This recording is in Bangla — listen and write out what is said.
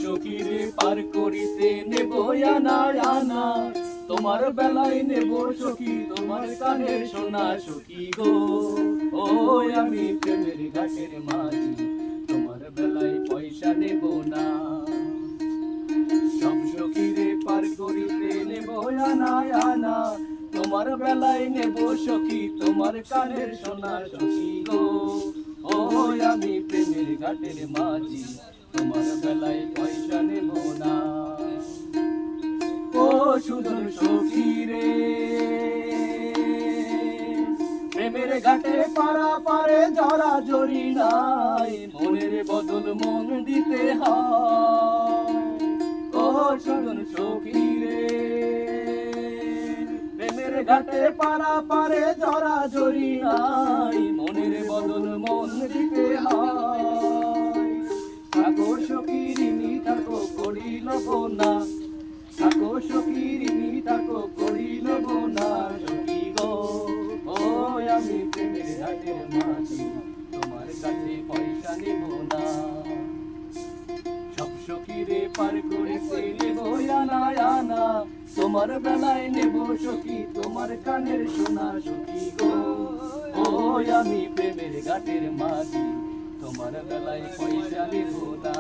সখীরে পার করিতে নেব আনা আনা, তোমার বেলায় নেব সখী তোমার কানের সোনা সখী গো। ও আমি প্রেমের ঘাটের মাঝি, তোমার বেলায় পয়সা নেব না। সব সখীরে পার করিতে নেব আনা আনা, তোমার বেলায় নেব সখী তোমার কানের সোনা সখী গো। ও আমি প্রেমের ঘাটের মাঝি, তোমার বেলায় পয়সা নেব না। ও সুজন সখী রে, প্রেমের ঘাটে পারা পারে জরা জরি নাই, মনের বদল মন দিতে হয়। ও সুজন সখী রে, প্রেমের ঘাটে পারা পারে জরা জরি নাই, মনের বদল মন দিতে হয়। থাকো সখী ঋণী থাকো করিল না, থাকো সখী ঋণী থাকো করিল না সখী গো। ও আমি প্রেমের ঘাটের মাঝি, তোমার কাছে পয়সা নেব না। সব সখীরে পার করিতে নেব আনা আনা, তোমার বেলায় নেব সখী তোমার কানের সোনা সখী গো। ও আমি প্রেমের ঘাটের মাঝি, তোমার বেলায় পয়সা নেব না।